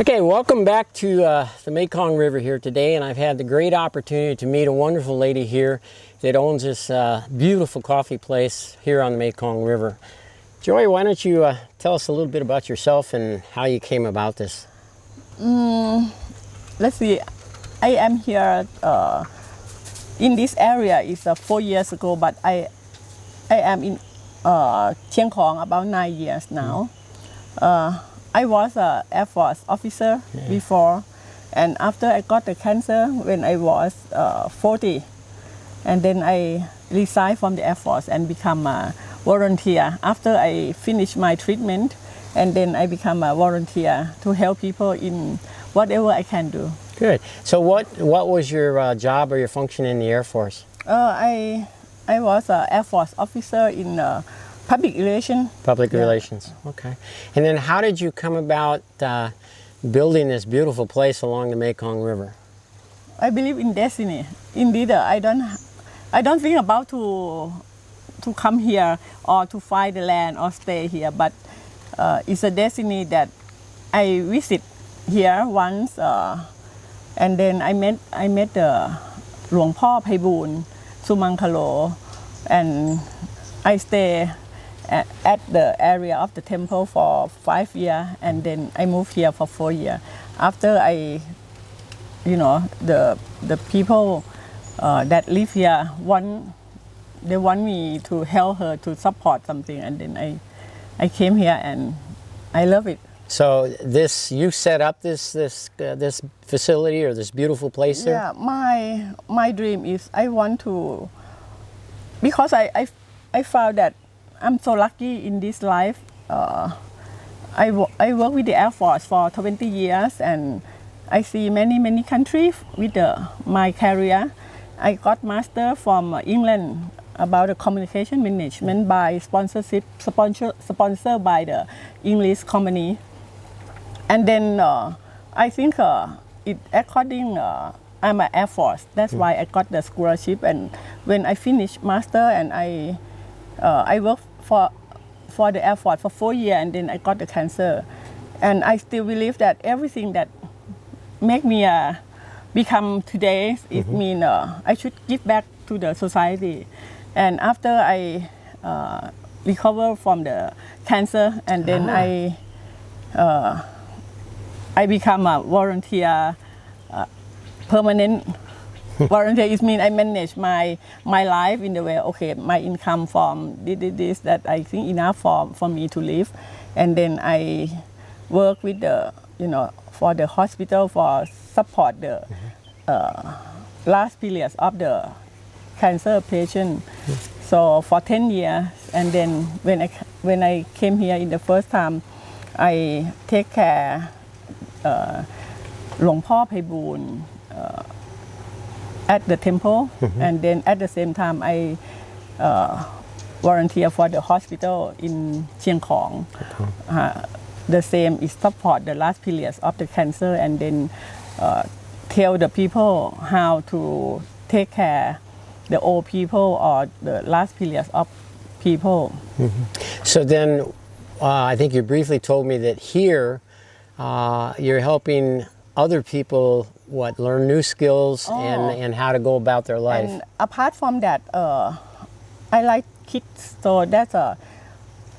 Okay, welcome back to the Mekong River here today, and I've had the great opportunity to meet a wonderful lady here that owns this beautiful coffee place here on the Mekong River. Joy, why don't you tell us a little bit about yourself and how you came about this? Let's see, I am here in this area is 4 years ago, but I am in Chiang Khong about 9 years now. I was an Air Force officer before, and after I got the cancer when I was 40, and then I resigned from the Air Force and become a volunteer. After I finished my treatment, and then I become a volunteer to help people in whatever I can do. Good. So what was your job or your function in the Air Force? I was an Air Force officer in public relations. Public relations. Okay. And then how did you come about building this beautiful place along the Mekong River? I believe in destiny. Indeed, I don't think about to come here or to find the land or stay here, but it's a destiny that I visit here once, and then I metหลวงพ่อไพบูลย์สุมังคโล and I stay at the area of the temple for 5 years, and then I moved here for 4 years. After the people that live here they want me to help her to support something, and then I came here and I love it. So you set up this facility or this beautiful place here? Yeah, my dream is I want to, because I found that I'm so lucky in this life. I work with the Air Force for 20 years, and I see many countries with my career. I got master from England about the communication management by sponsored by the English company. And then I think it according I'm an Air Force. That's why I got the scholarship. And when I finished master, and I worked for the Air Force for 4 years, and then I got the cancer. And I still believe that everything that make me become today, it mean I should give back to the society. And after I recover from the cancer, and then I become a volunteer, permanent volunteer. It means I manage my life in the way, okay, my income from this that I think enough for me to live, and then I work with for the hospital for support the last periods of the cancer patient. So for 10 years, and then when I came here in the first time, I take care หลวงพ่อไพบูลย์ at the temple, and then at the same time I volunteer for the hospital in Chiang Khong. The same is support the last periods of the cancer, and then tell the people how to take care the old people or the last periods of people. So then I think you briefly told me that here you're helping other people learn new skills and how to go about their life. And apart from that, I like kids. So that's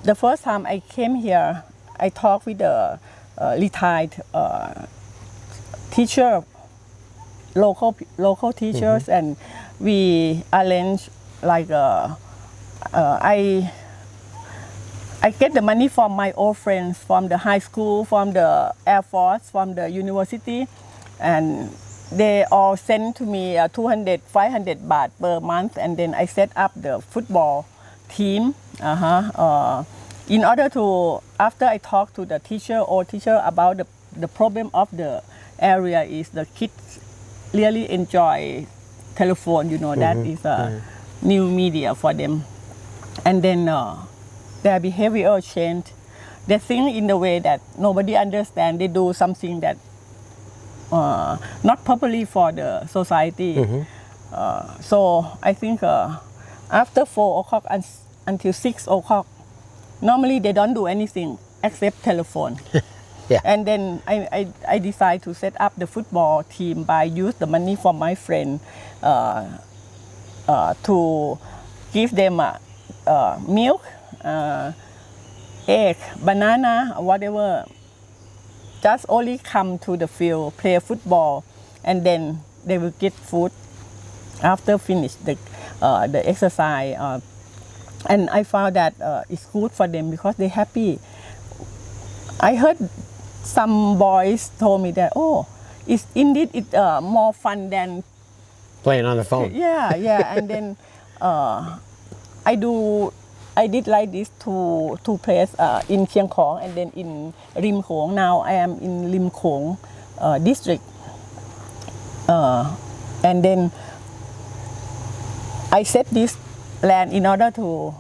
the first time I came here, I talked with the retired teacher, local teachers, and we arrange like I get the money from my old friends from the high school, from the Air Force, from the university, and they all send to me 200, 500 baht per month, and then I set up the football team. In order to, after I talk to the teacher about the problem of the area is the kids really enjoy telephone, that is a new media for them. And then their behavior change. They think in the way that nobody understands. They do something that not properly for the society. So I think after 4 o'clock until 6 o'clock, normally they don't do anything except telephone. Yeah. And then I decided to set up the football team by use the money from my friend to give them milk, egg, banana, whatever. Just only come to the field, play football, and then they will get food after finish the exercise. And I found that it's good for them because they're happy. I heard some boys told me that, oh, it's indeed more fun than Playing on the phone. yeah. And then I did like this two places in Chiang Khong and then in Rim Khong. Now I am in Rim Khong district. And then I set this land in order to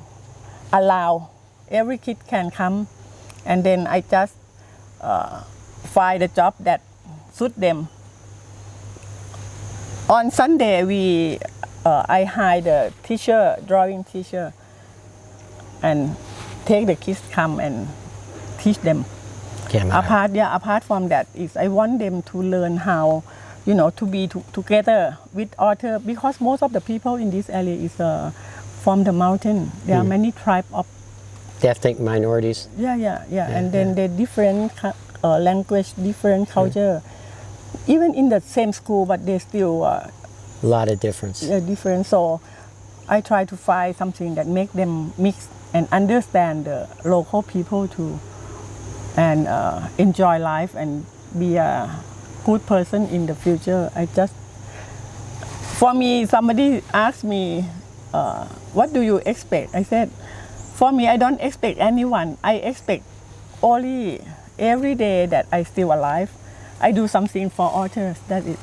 allow every kid can come, and then I just find a job that suit them. On Sunday I hire the teacher, drawing teacher, and take the kids come and teach them. Apart from that is I want them to learn how, to be together with other, because most of the people in this area is from the mountain. There are many tribes of ethnic minorities. And then the different language, different culture. Even in the same school, but they still A lot of difference. different. So I try to find something that make them mix and understand the local people too, and enjoy life and be a good person in the future. For me, somebody asked me, what do you expect? I said, for me, I don't expect anyone. I expect only every day that I still alive, I do something for others. That's it.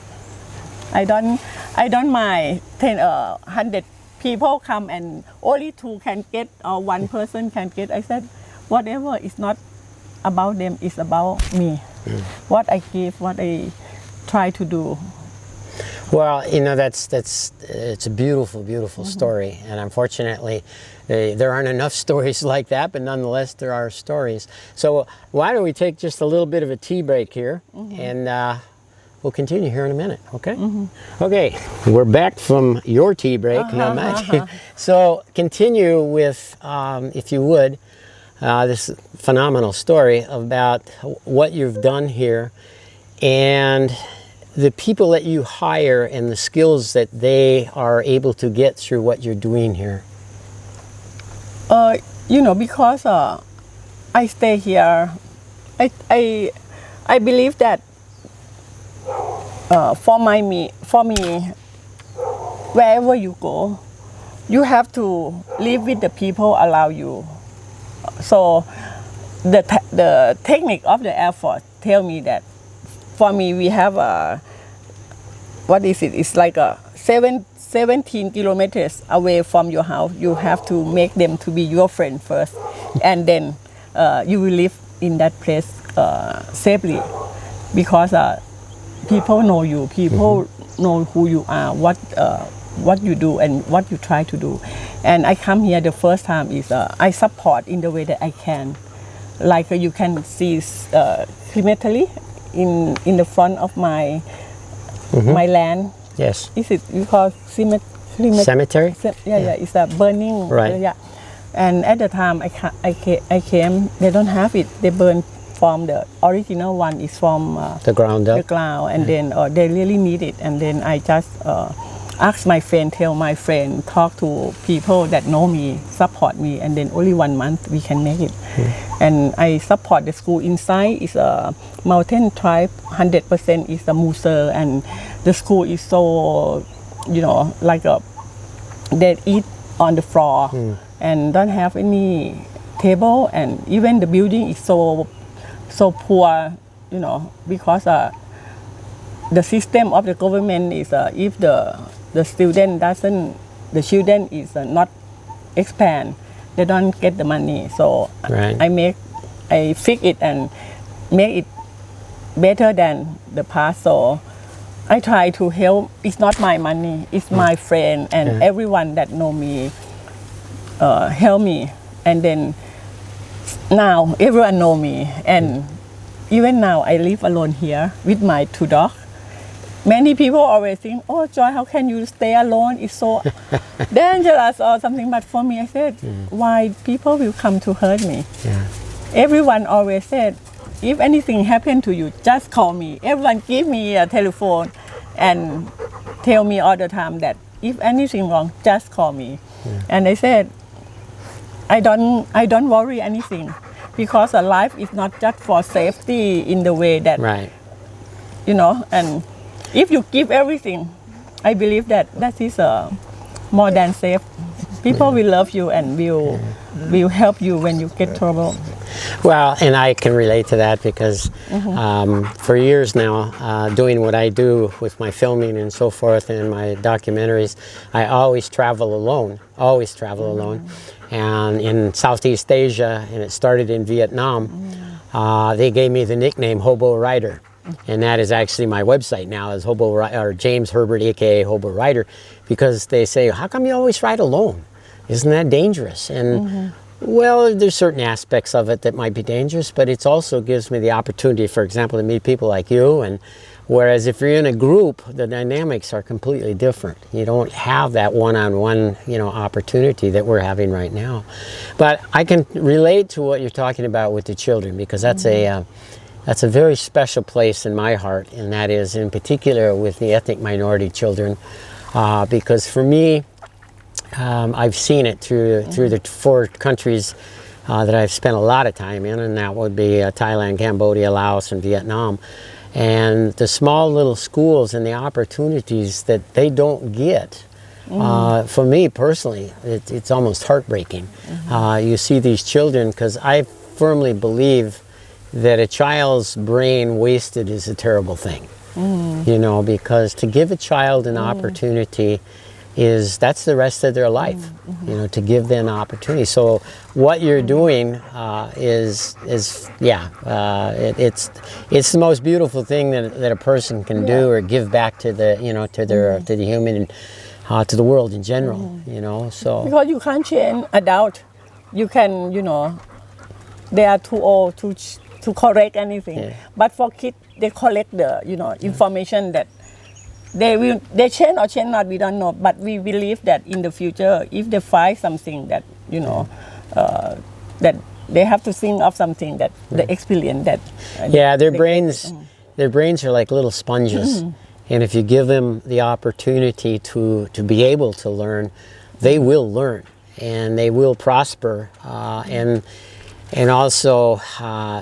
I don't mind 100 people come and only 2 can get or 1 person can get. I said, whatever is not about them, is about me. What I give, what I try to do. Well, it's a beautiful story, and unfortunately, there aren't enough stories like that. But nonetheless, there are stories. So why don't we take just a little bit of a tea break here, and we'll continue here in a minute. Okay. Okay, we're back from your tea break. So continue with, if you would, this phenomenal story about what you've done here, and the people that you hire and the skills that they are able to get through what you're doing here. Because I stay here, I believe that for me, wherever you go, you have to live with the people around you. So the technique of the Air Force tell me that for me, we have what is it? It's like 17 kilometers away from your house. You have to make them to be your friend first, and then you will live in that place safely, because people know you. People know who you are, what you do, and what you try to do. And I come here the first time is I support in the way that I can. Like you can see cemetery in the front of my my land. Yes. Is it you call cemetery? It's a burning. Right. Yeah. And at the time I came, they don't have it. They burn from the original one. Is from the ground up. The ground, and then they really need it. And then I just ask my friend, tell my friend, talk to people that know me, support me, and then only 1 month we can make it. And I support the school inside. Is a mountain tribe, 100% is the Muser, and the school is so, like they eat on the floor and don't have any table, and even the building is so poor, because the system of the government is if the student doesn't, the children is not expand, they don't get the money. So right. I fix it and make it better than the past. So I try to help. It's not my money, it's my friend and everyone that know me help me. And then now everyone know me, and even now I live alone here with my 2 dogs. Many people always think, oh Joy, how can you stay alone? It's so dangerous or something. But for me, I said, why people will come to hurt me? Yeah. Everyone always said, if anything happened to you, just call me. Everyone give me a telephone and tell me all the time that if anything wrong, just call me. And I said, I don't worry anything, because a life is not just for safety in the way that, Right. you know, and if you give everything, I believe that is more than safe. People will love you and will help you when you get trouble. Well, and I can relate to that because for years now, doing what I do with my filming and so forth and my documentaries, I always travel alone, And in Southeast Asia, and it started in Vietnam, they gave me the nickname Hobo Rider. And that is actually my website now, is or James Herbert, aka Hobo Rider, because they say, how come you always ride alone? Isn't that dangerous? And well, there's certain aspects of it that might be dangerous, but it also gives me the opportunity, for example, to meet people like you. And whereas if you're in a group, the dynamics are completely different. You don't have that one-on-one, opportunity that we're having right now. But I can relate to what you're talking about with the children, because that's a very special place in my heart, and that is in particular with the ethnic minority children, because for me, I've seen it through the 4 countries that I've spent a lot of time in, and that would be Thailand, Cambodia, Laos, and Vietnam. And the small little schools and the opportunities that they don't get, for me personally, it's almost heartbreaking. You see these children, because I firmly believe that a child's brain wasted is a terrible thing. Because to give a child an opportunity that's the rest of their life, to give them an opportunity. So what you're doing it's the most beautiful thing that a person can do or give back to the to the human, to the world in general. So because you can't change adult, you can they are too old to correct anything. Yeah. But for kids, they collect the information that they change or change not, we don't know. But we believe that in the future, if they find something that that they have to think of something that the experience that. Their brains are like little sponges, and if you give them the opportunity to be able to learn, they will learn and they will prosper, and also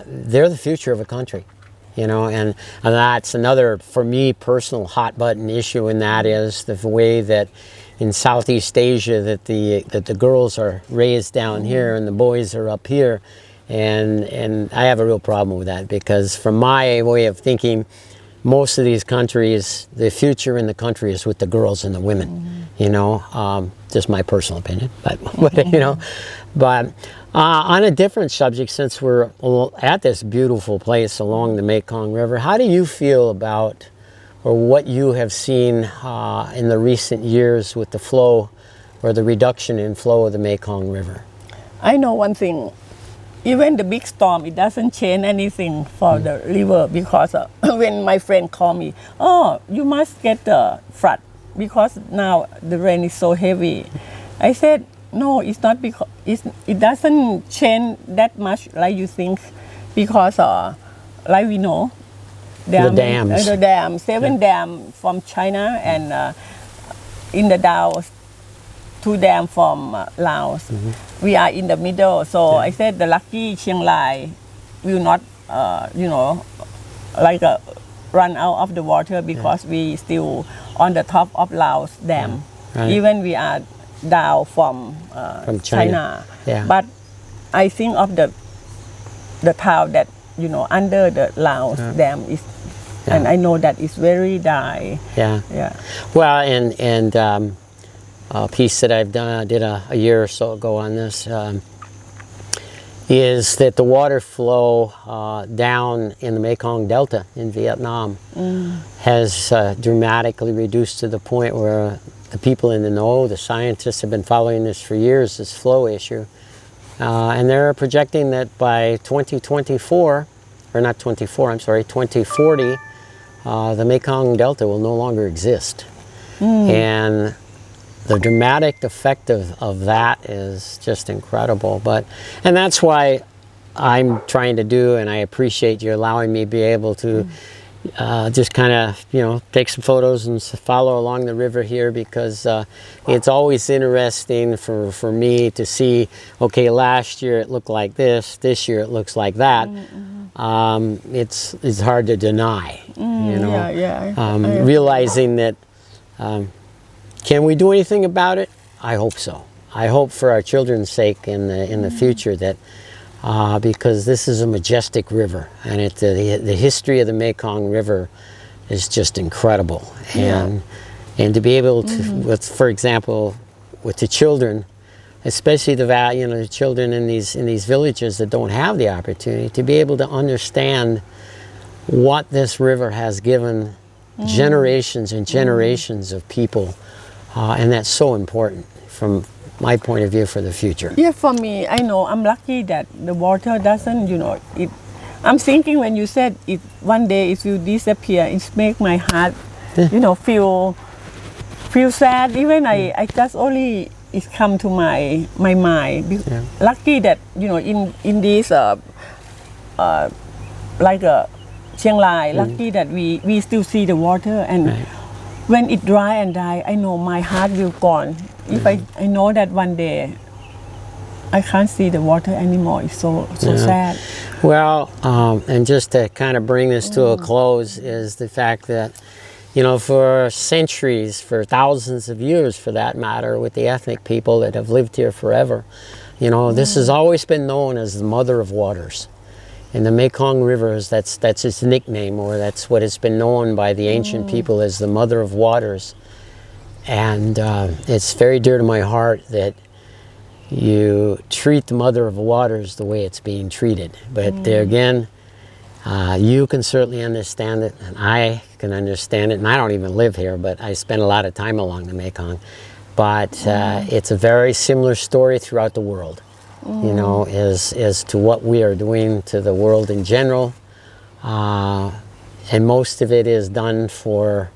they're the future of a country. And that's another, for me, personal hot button issue, and that is the way that in Southeast Asia that the girls are raised down here and the boys are up here, and I have a real problem with that, because from my way of thinking, most of these countries, the future in the country is with the girls and the women. Just my personal opinion, but on a different subject, since we're at this beautiful place along the Mekong River, how do you feel about, or what you have seen in the recent years with the flow or the reduction in flow of the Mekong River? I know one thing. Even the big storm, it doesn't change anything for the river, because when my friend called me, oh, you must get the flood because now the rain is so heavy. I said, no, it's not, because it doesn't change that much like you think, because like we know, the dams, 7 dams from China, and in the Laos, 2 dams from Laos. We are in the middle, so I said the lucky Chiang Rai will not, run out of the water, because we still on the top of Laos dam. Right. Even we are down from China. Yeah. But I think of the town that under the Laos dam is, and I know that it's very dry. Yeah. Well, and a piece that I've done, I did a year or so ago on this, is that the water flow down in the Mekong Delta in Vietnam has dramatically reduced to the point where the people in the know, the scientists have been following this for years, this flow issue, and they're projecting that by 2024, or not 24, I'm sorry, 2040, the Mekong Delta will no longer exist. And the dramatic effect of that is just incredible. And that's why I'm trying to do, and I appreciate you allowing me to be able to just kind of, take some photos and follow along the river here, because it's always interesting for me to see, okay, last year it looked like this year it looks like that. It's hard to deny, realizing that, can we do anything about it? I hope so. I hope for our children's sake in the future that, because this is a majestic river, and the history of the Mekong River is just incredible. And to be able to, for example, with the children, especially the children in these villages that don't have the opportunity, to be able to understand what this river has given generations and generations of people, and that's so important from my point of view for the future. Yeah, for me, I know I'm lucky that the water doesn't, I'm thinking when you said it one day it will disappear, it makes my heart, feel sad. Even I just only it come to my mind. Yeah. Lucky that in this like Chiang Rai, lucky that we still see the water, and when it dry and die, I know my heart will gone. If I know that one day I can't see the water anymore, it's so sad. Well, and just to kind of bring this to a close is the fact that, for centuries, for thousands of years for that matter, with the ethnic people that have lived here forever, this has always been known as the Mother of Waters. And the Mekong River, that's its nickname, or that's what it's been known by the ancient people as the Mother of Waters. And it's very dear to my heart that you treat the Mother of Waters the way it's being treated. But there again, you can certainly understand it, and I can understand it, and I don't even live here, but I spend a lot of time along the Mekong. But it's a very similar story throughout the world. As to what we are doing to the world in general, and most of it is done for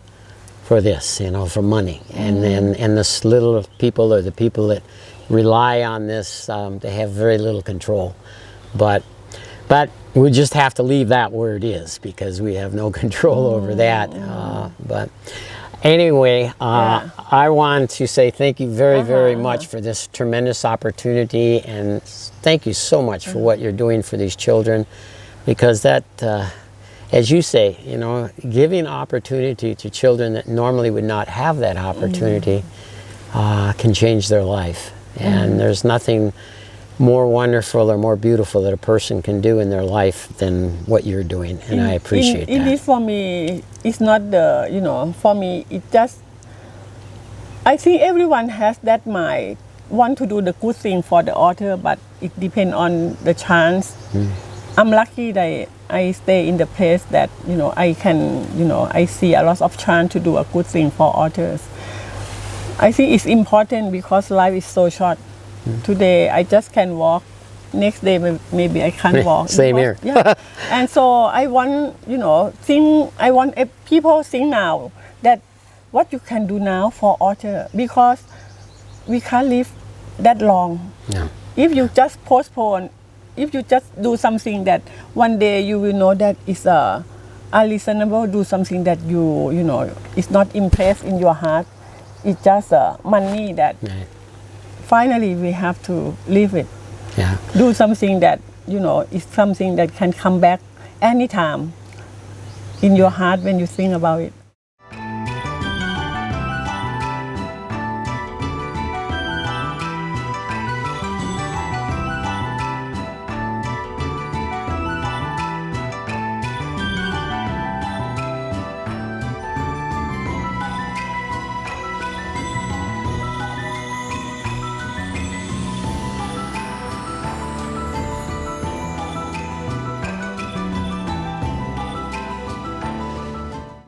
this, for money, and this little people, or the people that rely on this, they have very little control, but we just have to leave that where it is, because we have no control over that. But anyway, I want to say thank you very, very much for this tremendous opportunity, and thank you so much for what you're doing for these children, because that, as you say, giving opportunity to children that normally would not have that opportunity can change their life. And there's nothing more wonderful or more beautiful that a person can do in their life than what you're doing, and I appreciate that. It is for me, it's not for me, it just, I think everyone has that mind, want to do the good thing for the author, but it depends on the chance. I'm lucky that I stay in the place that, I can, I see a lot of chance to do a good thing for authors. I think it's important because life is so short. Today I just can walk, next day maybe I can't walk. Same here. Yeah. And so I want, I want people think now that what you can do now for author, because we can't live that long. Yeah. If you just postpone, if you just do something that one day you will know that is unreasonable, do something that is not impressed in your heart, it's just money that finally we have to leave it. Yeah. Do something that, is something that can come back anytime in your heart when you think about it.